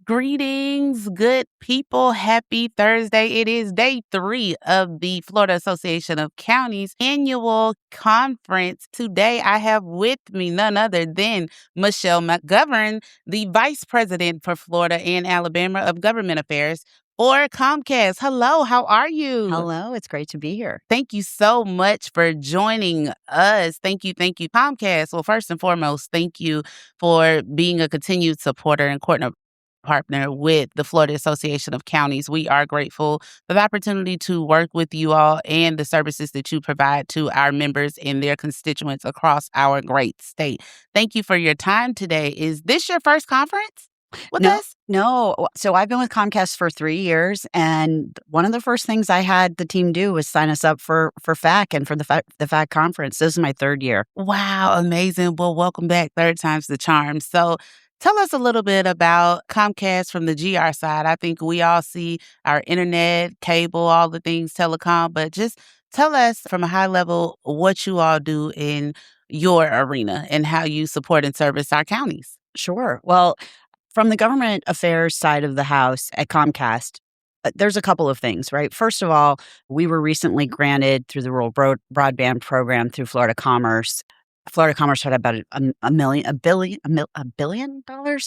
Greetings, good people. Happy Thursday. It is day 3 of the Florida Association of Counties annual conference. Today, I have with me none other than Michelle McGovern, the Vice President for Florida and Alabama of Government Affairs for Comcast. Hello, how are you? Hello, it's great to be here. Thank you so much for joining us. Thank you, Comcast. Well, first and foremost, thank you for being a continued supporter and partner with the Florida Association of Counties. We are grateful for the opportunity to work with you all and the services that you provide to our members and their constituents across our great state. Thank you for your time today. Is this your first conference with us? No. So I've been with Comcast for 3 years, and one of the first things I had the team do was sign us up for FAC and for the FAC conference. This is my 3rd year. Wow, amazing. Well, welcome back. 3rd time's the charm. So tell us a little bit about Comcast from the GR side. I think we all see our internet, cable, all the things, telecom, but just tell us from a high level what you all do in your arena and how you support and service our counties. Sure. Well, from the government affairs side of the house at Comcast, there's a couple of things, right? First of all, we were recently granted through the rural broadband program through Florida Commerce. Florida Commerce had about $1 billion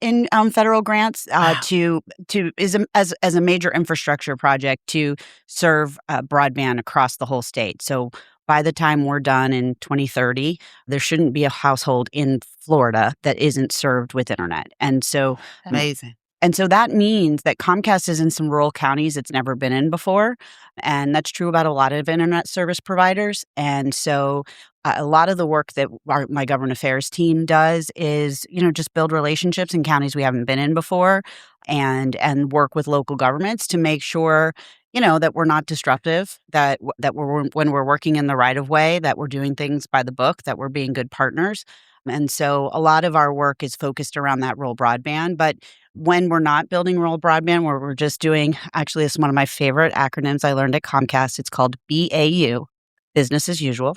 in federal grants as a major infrastructure project to serve broadband across the whole state. So by the time we're done in 2030, there shouldn't be a household in Florida that isn't served with internet. And so Amazing. And so that means that Comcast is in some rural counties it's never been in before. And that's true about a lot of internet service providers. And so a lot of the work that my government affairs team does is, just build relationships in counties we haven't been in before and work with local governments to make sure, that we're not disruptive, that when we're working in the right of way, that we're doing things by the book, that we're being good partners. And so a lot of our work is focused around that rural broadband. But when we're not building rural broadband, where we're just doing, actually, it's one of my favorite acronyms I learned at Comcast. It's called BAU, business as usual.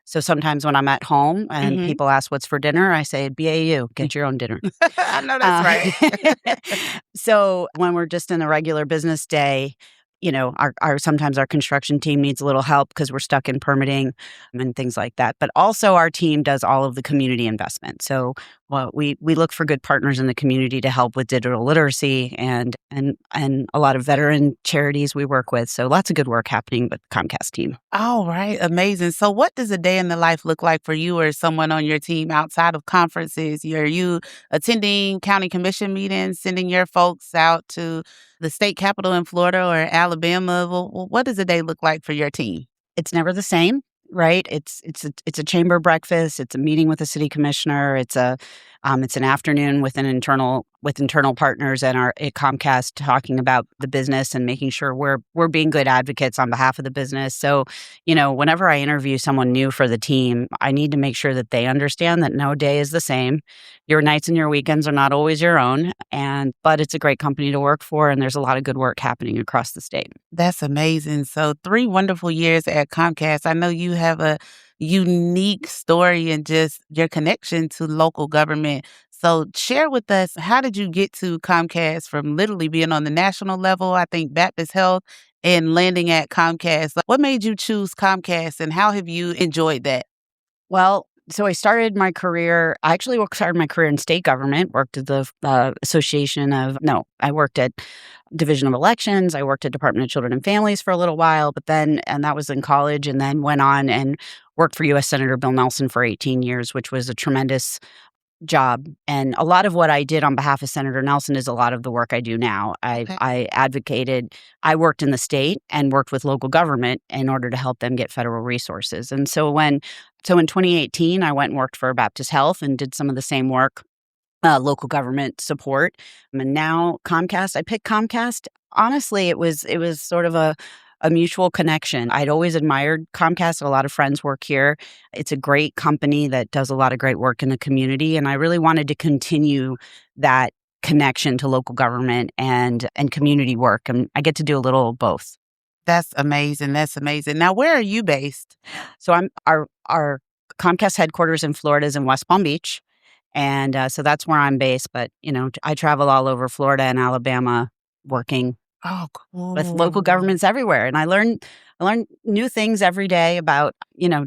So sometimes when I'm at home and people ask what's for dinner, I say, BAU, get your own dinner. I know that's right. So when we're just in a regular business day, sometimes our construction team needs a little help because we're stuck in permitting and things like that. But also our team does all of the community investment. So we look for good partners in the community to help with digital literacy and a lot of veteran charities we work with. So lots of good work happening with the Comcast team. All right. Amazing. So what does a day in the life look like for you or someone on your team outside of conferences? Are you attending county commission meetings, sending your folks out to the state capitol in Florida or Alabama? Well, what does a day look like for your team? It's never the same, right? It's a chamber breakfast. It's a meeting with a city commissioner. It's an afternoon with internal partners at Comcast talking about the business and making sure we're being good advocates on behalf of the business. So, whenever I interview someone new for the team, I need to make sure that they understand that no day is the same. Your nights and your weekends are not always your own, but it's a great company to work for, and there's a lot of good work happening across the state. That's amazing. So 3 wonderful years at Comcast. I know you have a unique story and just your connection to local government. So share with us, how did you get to Comcast from literally being on the national level, I think Baptist Health, and landing at Comcast? What made you choose Comcast and how have you enjoyed that? Well, so I started my career in state government, worked at the I worked at Division of Elections. I worked at Department of Children and Families for a little while, and that was in college, and then went on and worked for U.S. Senator Bill Nelson for 18 years, which was a tremendous job. And a lot of what I did on behalf of Senator Nelson is a lot of the work I do now. I advocated, I worked in the state and worked with local government in order to help them get federal resources. And so in 2018, I went and worked for Baptist Health and did some of the same work, local government support. And now Comcast, I picked Comcast. Honestly, it was sort of a mutual connection. I'd always admired Comcast. A lot of friends work here. It's a great company that does a lot of great work in the community. And I really wanted to continue that connection to local government and community work. And I get to do a little of both. That's amazing. Now, where are you based? So our Comcast headquarters in Florida is in West Palm Beach. And so that's where I'm based. But, I travel all over Florida and Alabama working Oh, with local cool. governments everywhere. And I learn new things every day about,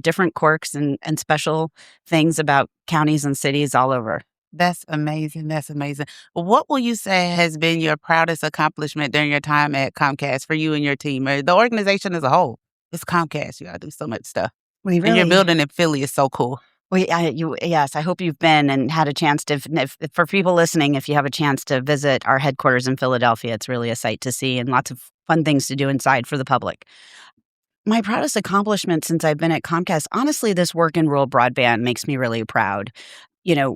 different quirks and special things about counties and cities all over. That's amazing. That's amazing. What will you say has been your proudest accomplishment during your time at Comcast for you and your team, or the organization as a whole? It's Comcast. You gotta do so much stuff. We And your really building in Philly is so cool. Yes, I hope you've been and had a chance to if for people listening, if you have a chance to visit our headquarters in Philadelphia, it's really a sight to see and lots of fun things to do inside for the public. My proudest accomplishment since I've been at Comcast, honestly, this work in rural broadband makes me really proud.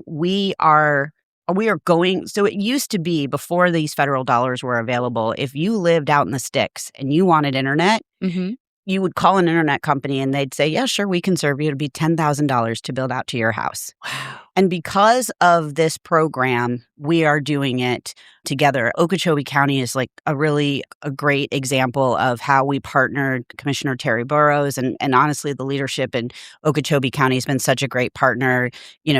We are going so it used to be before these federal dollars were available, if you lived out in the sticks and you wanted internet, Mhm. you would call an internet company and they'd say, "Yeah, sure, we can serve you. It'd be $10,000 to build out to your house." Wow. And because of this program, we are doing it together. Okeechobee County is like a great example of how we partnered Commissioner Terry Burrows and honestly the leadership in Okeechobee County has been such a great partner.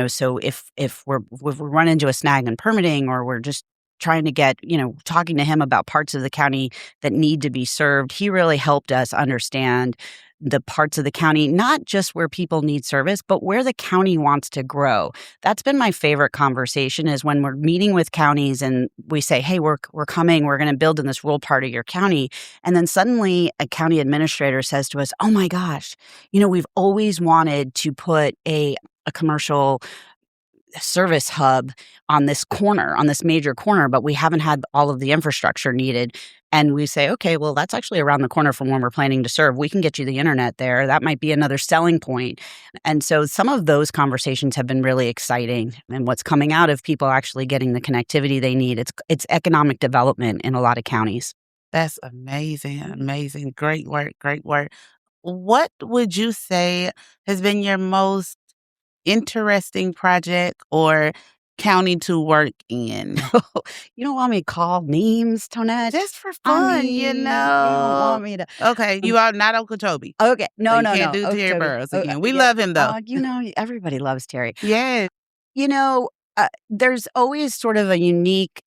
So if we run into a snag in permitting or we're just trying to get, talking to him about parts of the county that need to be served, he really helped us understand the parts of the county, not just where people need service, but where the county wants to grow. That's been my favorite conversation is when we're meeting with counties and we say, "Hey, we're coming, we're going to build in this rural part of your county." And then suddenly a county administrator says to us, "Oh my gosh, we've always wanted to put a commercial service hub on this corner, on this major corner, but we haven't had all of the infrastructure needed." And we say, "Okay, well, that's actually around the corner from when we're planning to serve. We can get you the internet there. That might be another selling point." And so some of those conversations have been really exciting. And what's coming out of people actually getting the connectivity they need, it's economic development in a lot of counties. That's amazing. Amazing. Great work. Great work. What would you say has been your most interesting project or county to work in? You don't want me to call names, Tonette? Just for I fun, mean, you don't want me to. Okay, you are not Okeechobee, Okay. so No, you no, can't no. do Terry Okeechobee. Burrows again. We Yeah. love him, though. Everybody loves Terry. Yes. You know, there's always sort of a unique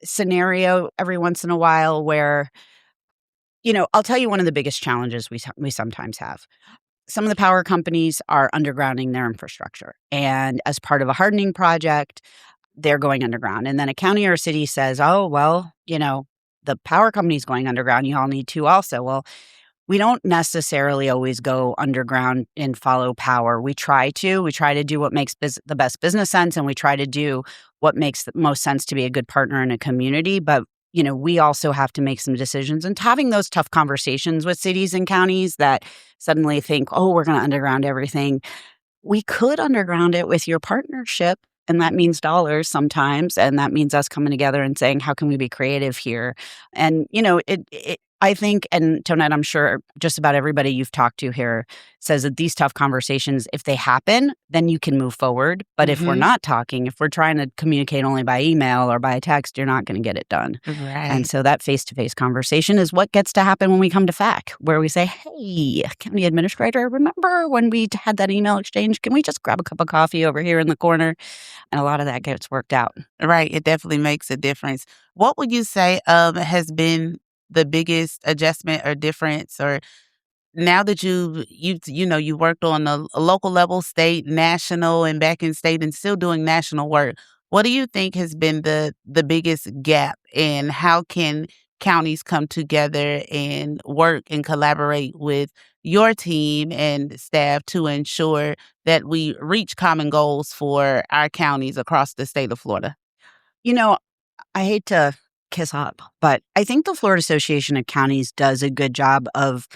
scenario every once in a while where, I'll tell you one of the biggest challenges we sometimes have. Some of the power companies are undergrounding their infrastructure. And as part of a hardening project, they're going underground. And then a county or a city says, "Oh, well, the power company's going underground. You all need to also." Well, we don't necessarily always go underground and follow power. We try to. We try to do what makes the best business sense, and we try to do what makes the most sense to be a good partner in a community. But, we also have to make some decisions and having those tough conversations with cities and counties that suddenly think, "Oh, we're going to underground everything." We could underground it with your partnership, and that means dollars sometimes, and that means us coming together and saying, "How can we be creative here?" And, I think, and Tonette, I'm sure just about everybody you've talked to here says that these tough conversations, if they happen, then you can move forward. But if we're Mhm. not talking, if we're trying to communicate only by email or by text, you're not gonna get it done. And Right. so that face-to-face conversation is what gets to happen when we come to FAC, where we say, "Hey, county administrator, remember when we had that email exchange? Can we just grab a cup of coffee over here in the corner?" And a lot of that gets worked out. Right, it definitely makes a difference. What would you say, has been the biggest adjustment or difference, or now that you worked on a local level, state, national, and back in state and still doing national work, what do you think has been the biggest gap, and how can counties come together and work and collaborate with your team and staff to ensure that we reach common goals for our counties across the state of Florida? You know, I hate to kiss up, but I think the Florida Association of Counties does a good job of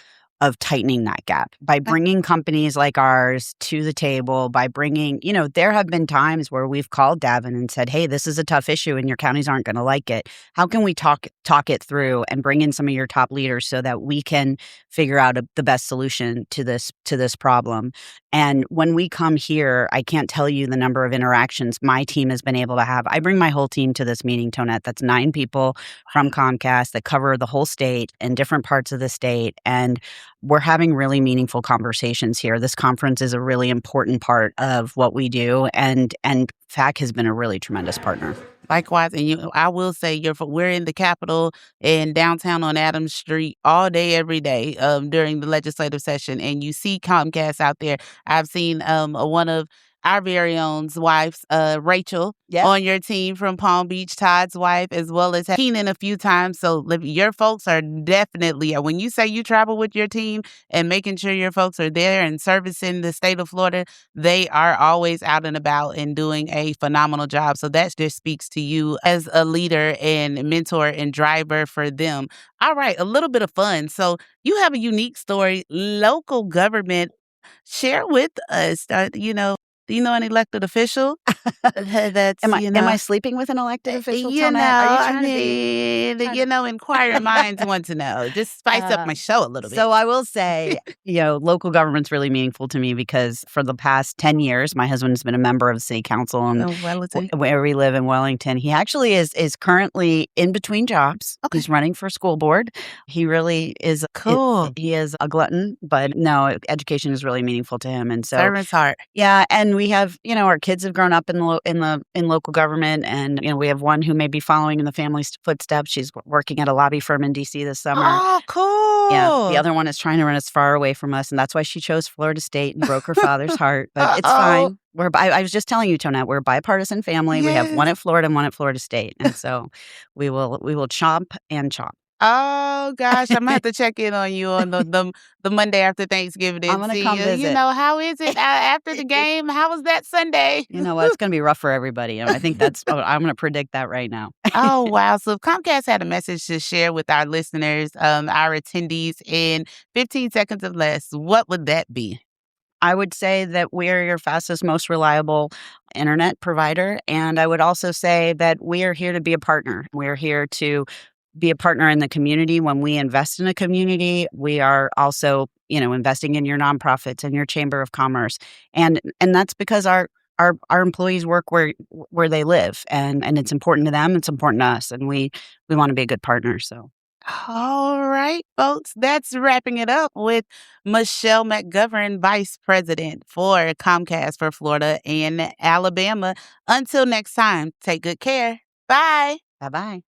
tightening that gap by bringing companies like ours to the table, by bringing, there have been times where we've called Davin and said, "Hey, this is a tough issue and your counties aren't going to like it. How can we talk it through and bring in some of your top leaders so that we can figure out the best solution to this problem?" And when we come here, I can't tell you the number of interactions my team has been able to have. I bring my whole team to this meeting, Tonette. That's 9 people from Comcast that cover the whole state and different parts of the state. And we're having really meaningful conversations here. This conference is a really important part of what we do, and FAC has been a really tremendous partner. Likewise, and I will say we're in the Capitol in downtown on Adams Street all day, every day during the legislative session, and you see Comcast out there. I've seen one of our very own's wives, Rachel, Yeah. on your team from Palm Beach, Todd's wife, as well as Keenan a few times. So your folks are definitely, when you say you travel with your team and making sure your folks are there and servicing the state of Florida, they are always out and about and doing a phenomenal job. So that just speaks to you as a leader and mentor and driver for them. All right, a little bit of fun. So you have a unique story, local government. Share with us. Do you know an elected official that's, Am I sleeping with an elected official, Tonnette? Are you I trying to be mean, inquiring minds want to know. Just spice up my show a little bit. So I will say, local government's really meaningful to me because for the past 10 years, my husband's been a member of the city council and where we live in Wellington. He actually is currently in between jobs. Okay. He's running for school board. He really is cool. He is a glutton, but no, education is really meaningful to him. And so servant's heart. Yeah, and we have, our kids have grown up in local government, and we have one who may be following in the family's footsteps. She's working at a lobby firm in DC this summer. Oh, cool. Yeah, the other one is trying to run as far away from us, and that's why she chose Florida State and broke her father's heart. But it's fine. I was just telling you, Tonnette, we're a bipartisan family. Yes. We have one at Florida and one at Florida State, and so we will chomp and chomp. Oh gosh, I'm gonna have to check in on you on the Monday after Thanksgiving. I'm gonna come visit. How is it after the game? How was that Sunday? It's gonna be rough for everybody. I think I'm gonna predict that right now. Oh wow! So if Comcast had a message to share with our listeners, our attendees, in 15 seconds or less, what would that be? I would say that we are your fastest, most reliable internet provider, and I would also say that we are here to be a partner. We are here to be a partner in the community. When we invest in a community, we are also, investing in your nonprofits and your chamber of commerce. And that's because our employees work where they live, and it's important to them, it's important to us, and we want to be a good partner. So all right, folks, that's wrapping it up with Michelle McGovern, Vice President for Comcast for Florida and Alabama. Until next time, take good care. Bye. Bye-bye.